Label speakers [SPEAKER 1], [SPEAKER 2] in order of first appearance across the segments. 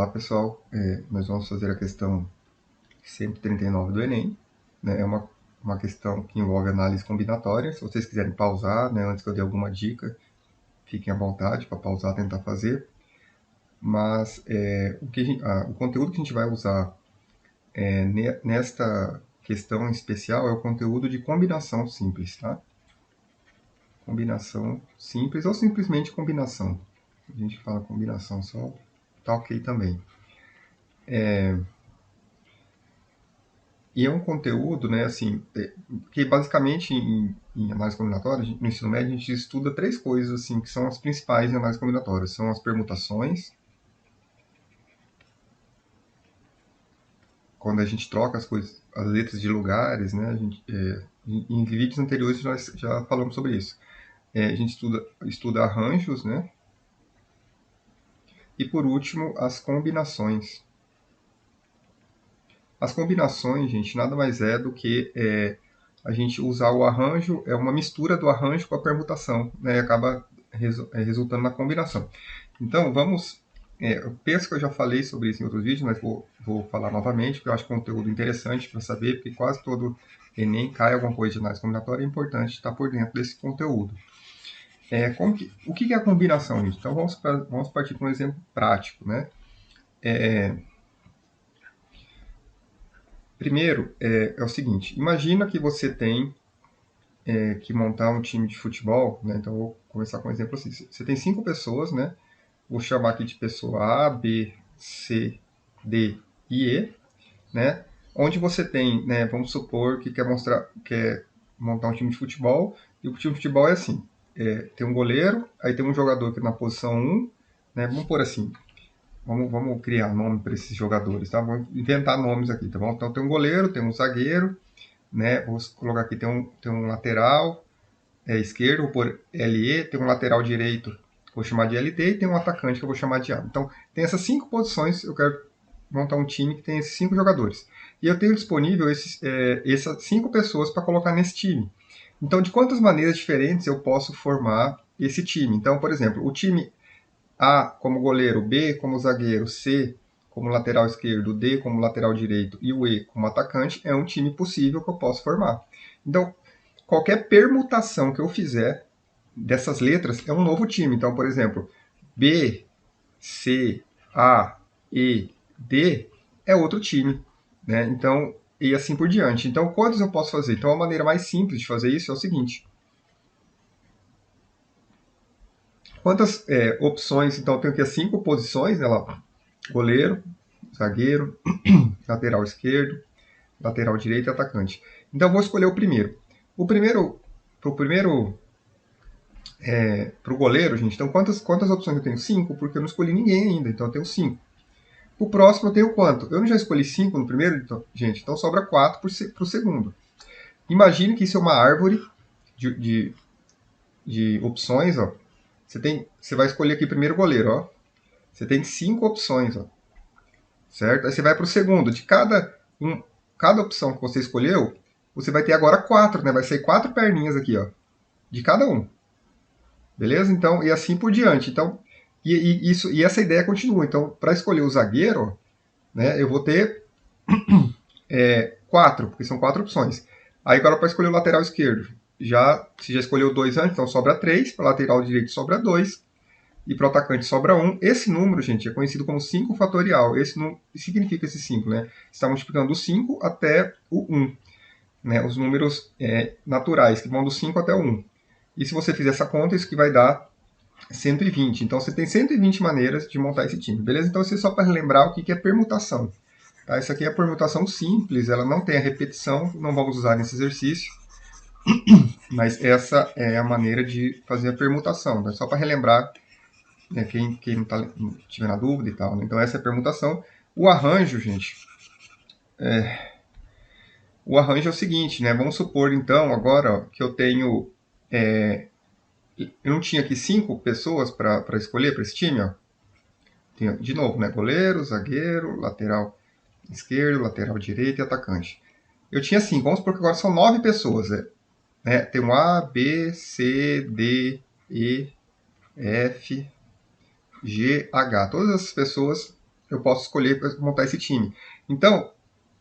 [SPEAKER 1] Olá pessoal, nós vamos fazer a questão 139 do Enem, né? É uma questão que envolve análise combinatória. Se vocês quiserem pausar, né, antes que eu dê alguma dica, fiquem à vontade para pausar e tentar fazer. Mas o conteúdo que a gente vai usar nesta questão em especial é o conteúdo de combinação simples, tá? Combinação simples ou simplesmente combinação. A gente fala combinação só, tá ok também. E é um conteúdo, né, assim, que basicamente em análise combinatória, no ensino médio, a gente estuda três coisas, assim, que são as principais em análise combinatória. São as permutações, quando a gente troca as coisas, as letras de lugares, né, em vídeos anteriores nós já falamos sobre isso. A gente estuda arranjos, né, e por último, as combinações. As combinações, gente, nada mais é do que a gente usar o arranjo, é uma mistura do arranjo com a permutação, né, e acaba resultando na combinação. Então, eu penso que eu já falei sobre isso em outros vídeos, mas vou falar novamente, porque eu acho conteúdo interessante para saber, porque quase todo Enem cai alguma coisa de análise combinatória, é importante estar por dentro desse conteúdo. O que é a combinação, gente? Então, vamos partir para um exemplo prático, né? Primeiro, é o seguinte, imagina que você tem que montar um time de futebol, né? Então, vou começar com um exemplo assim. Você tem 5 pessoas, né? Vou chamar aqui de pessoa A, B, C, D e E, né? Onde você tem, né? Vamos supor que quer montar um time de futebol, e o time de futebol é assim, tem um goleiro, aí tem um jogador que é na posição 1, né? Vamos pôr assim, vamos criar nome para esses jogadores, tá? Vamos inventar nomes aqui, tá bom? Então tem um goleiro, tem um zagueiro, né? Vou colocar aqui, tem um lateral esquerdo, vou pôr LE, tem um lateral direito, vou chamar de LD, e tem um atacante que eu vou chamar de A. Então, tem essas 5 posições, eu quero montar um time que tem esses 5 jogadores. E eu tenho disponível essas 5 pessoas para colocar nesse time. Então, de quantas maneiras diferentes eu posso formar esse time? Então, por exemplo, o time A como goleiro, B como zagueiro, C como lateral esquerdo, D como lateral direito e o E como atacante é um time possível que eu posso formar. Então, qualquer permutação que eu fizer dessas letras é um novo time. Então, por exemplo, B, C, A, E, D é outro time, né? Então, e assim por diante. Então, quantos eu posso fazer? Então, a maneira mais simples de fazer isso é o seguinte. Quantas opções? Então, eu tenho aqui as 5 posições, né? Goleiro, zagueiro, lateral esquerdo, lateral direito e atacante. Então, eu vou escolher o primeiro. Pro primeiro para o goleiro, gente, então quantas opções eu tenho? 5, porque eu não escolhi ninguém ainda, então eu tenho 5. O próximo eu tenho quanto? Eu não já escolhi 5 no primeiro, então, gente, então sobra 4 para o segundo. Imagine que isso é uma árvore de opções, ó. Você vai escolher aqui primeiro o goleiro, ó. Você tem 5 opções, ó. Certo? Aí você vai para o segundo. De cada opção que você escolheu, você vai ter agora 4, né? Vai ser 4 perninhas aqui, ó. De cada um. Beleza? Então, e assim por diante. Então, e essa ideia continua. Então, para escolher o zagueiro, né, eu vou ter 4, porque são 4 opções. Aí agora para escolher o lateral esquerdo, você já escolheu 2 antes, então sobra 3. Para o lateral direito sobra 2. E para o atacante sobra 1. Esse número, gente, é conhecido como 5 fatorial. Esse não significa esse 5, né? Você está multiplicando do 5 até o 1. Né? Os números naturais, que vão do 5 até o 1. E se você fizer essa conta, isso que vai dar 120. Então você tem 120 maneiras de montar esse time, beleza? Então, isso é só para relembrar o que é permutação. Tá? Isso aqui é a permutação simples, ela não tem a repetição, não vamos usar nesse exercício, mas essa é a maneira de fazer a permutação. Tá? Só para relembrar, né, quem não tiver na dúvida e tal. Né? Então, essa é a permutação. O arranjo, gente, o arranjo é o seguinte, né? Vamos supor, então, agora ó, que eu tenho... eu não tinha aqui 5 pessoas para escolher para esse time, ó. Tem, de novo, né? Goleiro, zagueiro, lateral esquerdo, lateral direito e atacante. Eu tinha 5, vamos supor que agora são 9 pessoas. Né? Tem um A, B, C, D, E, F, G, H. Todas essas pessoas eu posso escolher para montar esse time. Então,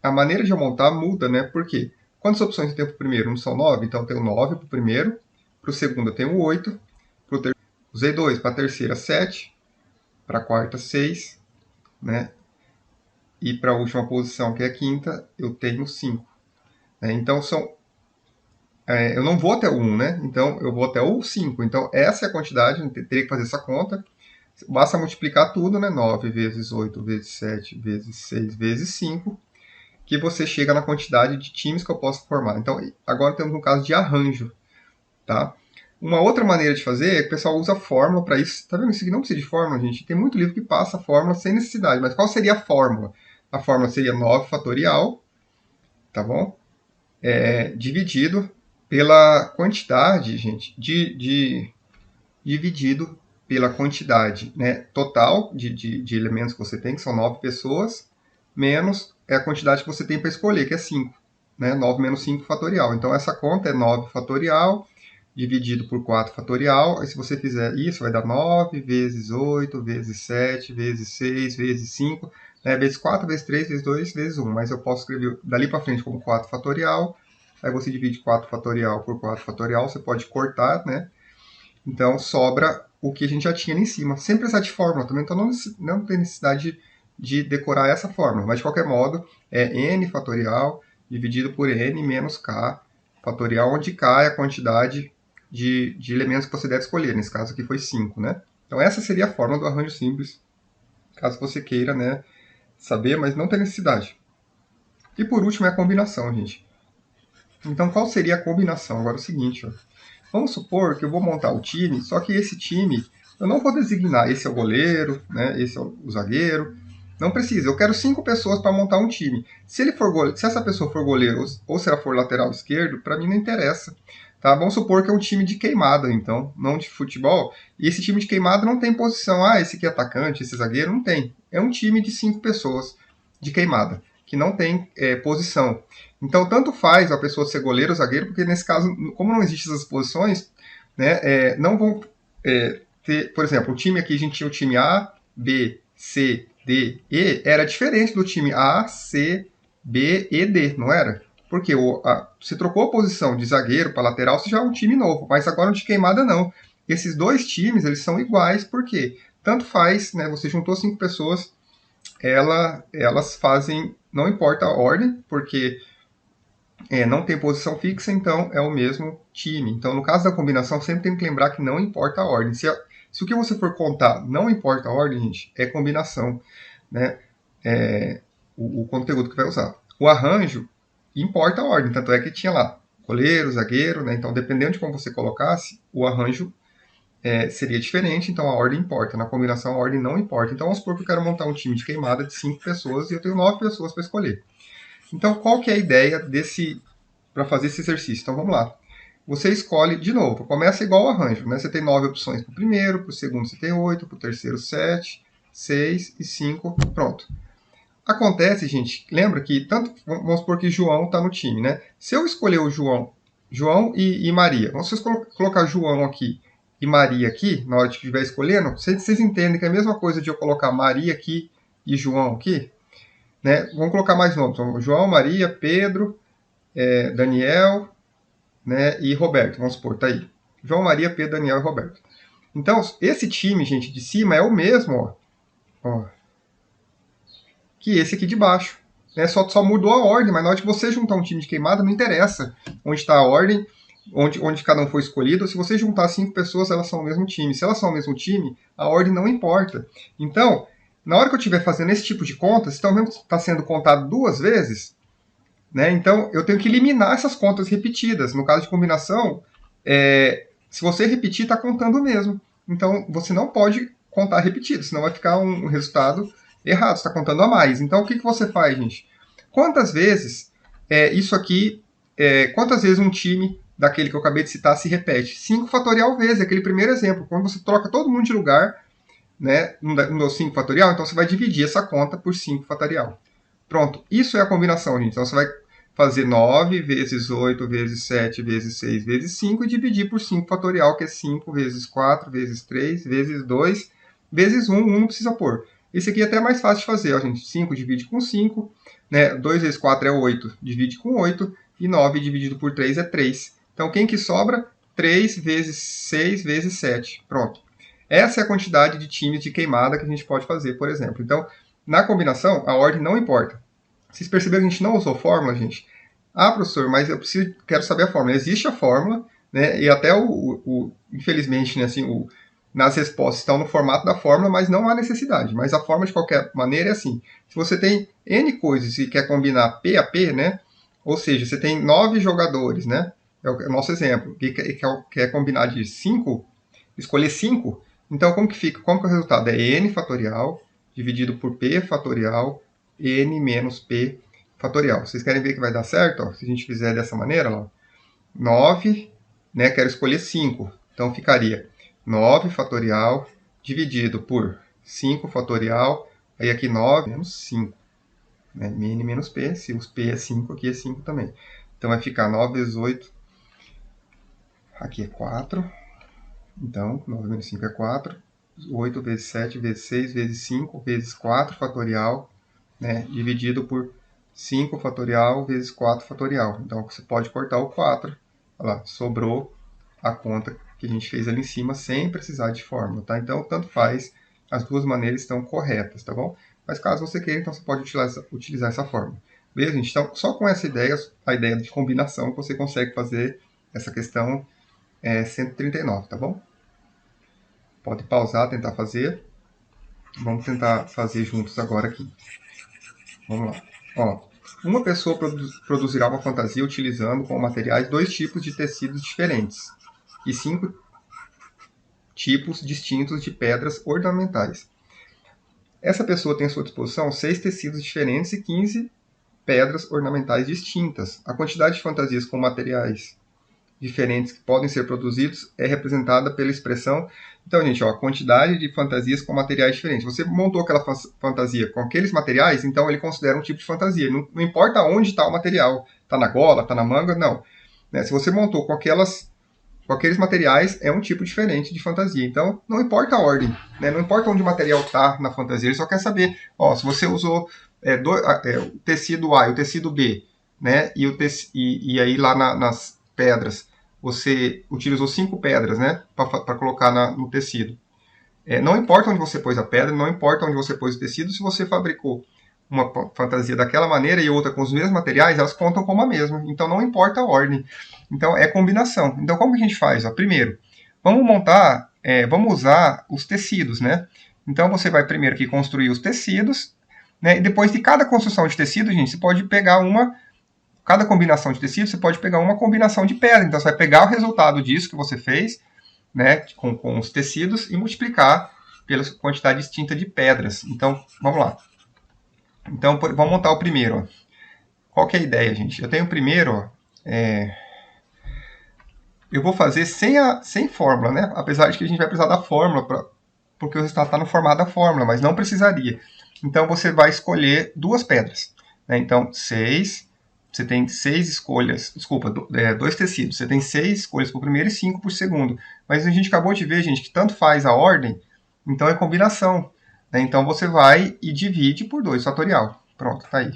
[SPEAKER 1] a maneira de eu montar muda, né? Por quê? Quantas opções eu tenho para o primeiro? Não são 9, então eu tenho 9 para o primeiro. Para o segundo eu tenho 8. Para o terceiro, usei 2. Para a terceira, 7. Para a quarta, 6. Né? E para a última posição, que é a quinta, eu tenho 5. Né? Então, eu não vou até o 1, né? Então, eu vou até o 5. Então, essa é a quantidade, eu teria que fazer essa conta. Basta multiplicar tudo, né? 9 vezes 8 vezes 7 vezes 6 vezes 5, que você chega na quantidade de times que eu posso formar. Então, agora temos um caso de arranjo, tá? Uma outra maneira de fazer é que o pessoal usa fórmula para isso. Tá vendo? Isso aqui não precisa de fórmula, gente. Tem muito livro que passa a fórmula sem necessidade. Mas qual seria a fórmula? A fórmula seria 9 fatorial, tá bom? Dividido pela quantidade, gente, dividido pela quantidade, né, total de elementos que você tem, que são 9 pessoas, menos a quantidade que você tem para escolher, que é 5. Né, 9 menos 5 fatorial. Então, essa conta é 9 fatorial dividido por 4 fatorial. Aí, se você fizer isso, vai dar 9 vezes 8, vezes 7, vezes 6, vezes 5, né, vezes 4, vezes 3, vezes 2, vezes 1. Mas eu posso escrever dali para frente como 4 fatorial. Aí você divide 4 fatorial por 4 fatorial. Você pode cortar, né? Então, sobra o que a gente já tinha ali em cima. Sem precisar de fórmula também, então não tem necessidade de decorar essa fórmula. Mas, de qualquer modo, é n fatorial dividido por n menos k fatorial, onde k é a quantidade de elementos que você deve escolher. Nesse caso aqui foi 5, né? Então, essa seria a fórmula do arranjo simples, caso você queira, né, saber, mas não tem necessidade. E, por último, é a combinação, gente. Então, qual seria a combinação? Agora é o seguinte, ó. Vamos supor que eu vou montar o time, só que esse time, eu não vou designar esse é o goleiro, né, esse é o zagueiro. Não precisa, eu quero 5 pessoas para montar um time. Se essa pessoa for goleiro ou se ela for lateral esquerdo, para mim não interessa. Tá? Vamos supor que é um time de queimada, então, não de futebol. E esse time de queimada não tem posição. Ah, esse aqui é atacante, esse zagueiro, não tem. É um time de 5 pessoas de queimada, que não tem posição. Então, tanto faz a pessoa ser goleiro ou zagueiro, porque nesse caso, como não existem essas posições, né, não vão ter, por exemplo, o time aqui, a gente tinha o time A, B, C, D, E, era diferente do time A, C, B e D, não era? Porque você trocou a posição de zagueiro para lateral, você já é um time novo, mas agora de queimada não. Esses dois times, eles são iguais, porque tanto faz, né, você juntou 5 pessoas, elas fazem, não importa a ordem, porque não tem posição fixa, então é o mesmo time. Então, no caso da combinação, sempre tem que lembrar que não importa a ordem. Se o que você for contar não importa a ordem, gente, é combinação, né? O conteúdo que vai usar. O arranjo importa a ordem, tanto é que tinha lá goleiro, zagueiro, né? Então, dependendo de como você colocasse, o arranjo seria diferente, então a ordem importa. Na combinação, a ordem não importa. Então, vamos supor que eu quero montar um time de queimada de 5 pessoas e eu tenho 9 pessoas para escolher. Então, qual que é a ideia para fazer esse exercício? Então, vamos lá. Você escolhe, de novo, começa igual ao arranjo, né? Você tem 9 opções para o primeiro, para o segundo você tem 8, para o terceiro 7, 6 e 5, pronto. Acontece, gente, lembra que, vamos supor que João está no time, né? Se eu escolher o João e Maria, vamos colocar João aqui e Maria aqui, na hora de que estiver escolhendo, vocês entendem que é a mesma coisa de eu colocar Maria aqui e João aqui? Né? Vamos colocar mais nomes. João, Maria, Pedro, Daniel, né, e Roberto. Vamos supor, tá aí. João, Maria, Pedro, Daniel e Roberto. Então, esse time, gente, de cima é o mesmo ó, que esse aqui de baixo. Né? Só mudou a ordem, mas na hora que você juntar um time de queimada, não interessa onde está a ordem, onde cada um foi escolhido. Se você juntar 5 pessoas, elas são o mesmo time. Se elas são o mesmo time, a ordem não importa. Então, na hora que eu estiver fazendo esse tipo de conta, se está sendo contado 2 vezes, né, então eu tenho que eliminar essas contas repetidas. No caso de combinação, se você repetir, está contando mesmo. Então, você não pode contar repetido, senão vai ficar um resultado errado, você está contando a mais. Então, o que você faz, gente? Quantas vezes isso aqui, quantas vezes um time daquele que eu acabei de citar se repete? 5 fatorial vezes, aquele primeiro exemplo. Quando você troca todo mundo de lugar, né, no 5 fatorial, então você vai dividir essa conta por 5 fatorial. Pronto, isso é a combinação, gente. Então você vai fazer 9 vezes 8 vezes 7 vezes 6 vezes 5 e dividir por 5 fatorial, que é 5 vezes 4 vezes 3 vezes 2 vezes 1. 1 não precisa pôr. Esse aqui é até mais fácil de fazer, ó, gente. 5 divide com 5, né? 2 vezes 4 é 8, divide com 8, e 9 dividido por 3 é 3. Então, quem que sobra? 3 vezes 6 vezes 7. Pronto. Essa é a quantidade de times de queimada que a gente pode fazer, por exemplo. Então, na combinação, a ordem não importa. Vocês perceberam que a gente não usou fórmula, gente? Ah, professor, mas eu quero saber a fórmula. Existe a fórmula, né? E até infelizmente, né, assim, nas respostas estão no formato da fórmula, mas não há necessidade. Mas a fórmula, de qualquer maneira, é assim. Se você tem N coisas e quer combinar P a P, né? Ou seja, você tem 9 jogadores, né? É o nosso exemplo. E quer combinar de 5, escolher 5. Então, como que fica? Como que é o resultado? É N fatorial dividido por P fatorial N menos P fatorial. Vocês querem ver que vai dar certo? Ó, se a gente fizer dessa maneira, ó, 9, né, quero escolher 5. Então, ficaria 9 fatorial dividido por 5 fatorial. Aí aqui 9 menos 5. Né, N menos P. Se os P é 5, aqui é 5 também. Então, vai ficar 9 vezes 8. Aqui é 4. Então, 9 menos 5 é 4. 8 vezes 7 vezes 6 vezes 5 vezes 4 fatorial, né, dividido por 5 fatorial vezes 4 fatorial. Então, você pode cortar o 4. Olha lá, sobrou a conta que a gente fez ali em cima sem precisar de fórmula, tá? Então, tanto faz, as duas maneiras estão corretas, tá bom? Mas caso você queira, então você pode utilizar essa fórmula. Beleza, gente? Então, só com essa ideia, a ideia de combinação, você consegue fazer essa questão 139, tá bom? Pode pausar, tentar fazer. Vamos tentar fazer juntos agora aqui. Vamos lá. Ó, uma pessoa produzirá uma fantasia utilizando como materiais 2 tipos de tecidos diferentes e 5 tipos distintos de pedras ornamentais. Essa pessoa tem à sua disposição 6 tecidos diferentes e 15 pedras ornamentais distintas. A quantidade de fantasias com materiais diferentes que podem ser produzidos é representada pela expressão. Então, gente, ó, a quantidade de fantasias com materiais diferentes. Você montou aquela fantasia com aqueles materiais, então ele considera um tipo de fantasia. Não importa onde está o material. Está na gola, está na manga, não. Né? Se você montou com aqueles materiais, é um tipo diferente de fantasia. Então, não importa a ordem. Né? Não importa onde o material está na fantasia. Ele só quer saber, ó, se você usou o tecido A e o tecido B, né? E aí lá nas pedras, você utilizou 5 pedras, né, para colocar no tecido. Não importa onde você pôs a pedra, não importa onde você pôs o tecido, se você fabricou uma fantasia daquela maneira e outra com os mesmos materiais, elas contam como a mesma. Então não importa a ordem. Então é combinação. Então como que a gente faz? Ó, primeiro, vamos usar os tecidos, né? Então você vai primeiro aqui construir os tecidos, né? E depois de cada construção de tecido, gente, você pode pegar cada combinação de tecido, você pode pegar uma combinação de pedra. Então, você vai pegar o resultado disso que você fez, né, com os tecidos, e multiplicar pela quantidade distinta de pedras. Então, vamos lá. Então, vamos montar o primeiro. Ó. Qual que é a ideia, gente? Eu tenho o primeiro, ó, eu vou fazer sem fórmula, né? Apesar de que a gente vai precisar da fórmula, porque o resultado está no formato da fórmula, mas não precisaria. Então, você vai escolher 2 pedras. Né? Então, 6... Você tem 6 escolhas, desculpa, 2 tecidos. Você tem 6 escolhas para o primeiro e 5 para o segundo. Mas a gente acabou de ver, gente, que tanto faz a ordem, então é combinação. Né? Então você vai e divide por 2 fatorial. Pronto, tá aí.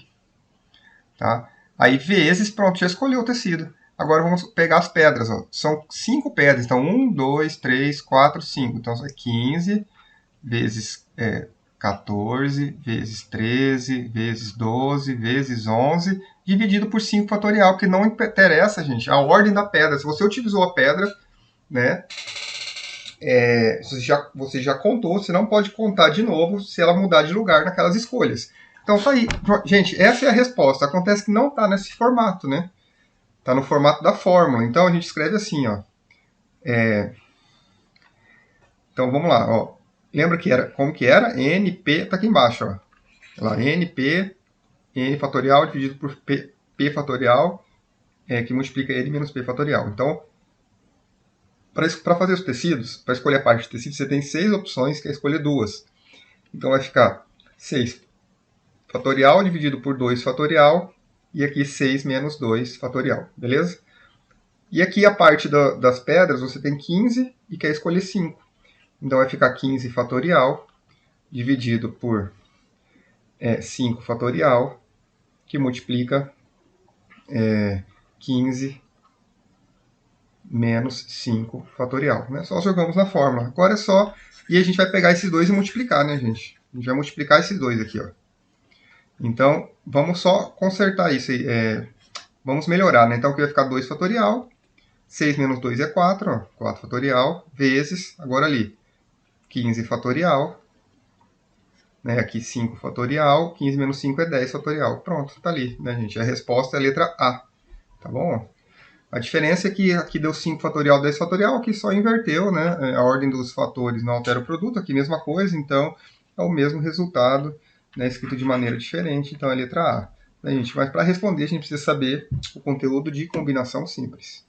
[SPEAKER 1] Tá? Aí vezes, pronto, já escolheu o tecido. Agora vamos pegar as pedras. Ó. São 5 pedras, então 1, 2, 3, 4, 5. Então é 15 vezes 14, vezes 13, vezes 12, vezes 11, dividido por 5 fatorial, que não interessa, gente, a ordem da pedra. Se você utilizou a pedra, né, você já contou, você não pode contar de novo se ela mudar de lugar naquelas escolhas. Então tá aí. Gente, essa é a resposta. Acontece que não está nesse formato, né? Está no formato da fórmula. Então a gente escreve assim, ó. Então vamos lá, ó. Lembra como que era? NP, tá aqui embaixo, ó. Lá, NP, N fatorial dividido por P fatorial, que multiplica N menos P fatorial. Então, para fazer os tecidos, para escolher a parte de tecido, você tem 6 opções, que é escolher 2. Então vai ficar 6 fatorial dividido por 2 fatorial, e aqui 6 menos 2 fatorial, beleza? E aqui a parte das pedras, você tem 15 e quer escolher 5. Então vai ficar 15 fatorial dividido por 5 fatorial, que multiplica 15 menos 5 fatorial. Né? Só jogamos na fórmula. Agora é só... E a gente vai pegar esses dois e multiplicar, né, gente? A gente vai multiplicar esses dois aqui, ó. Então, vamos só consertar isso aí. Vamos melhorar, né? Então, aqui vai ficar 2 fatorial. 6 menos 2 é 4, ó. 4 fatorial, vezes, agora ali, 15 fatorial. Né? Aqui 5 fatorial, 15 menos 5 é 10 fatorial. Pronto, tá ali, né, gente? A resposta é a letra A. Tá bom? A diferença é que aqui deu 5 fatorial, 10 fatorial, aqui só inverteu, né? A ordem dos fatores não altera o produto, aqui mesma coisa, então é o mesmo resultado, né, escrito de maneira diferente, então é a letra A. Né, gente? Mas para responder a gente precisa saber o conteúdo de combinação simples.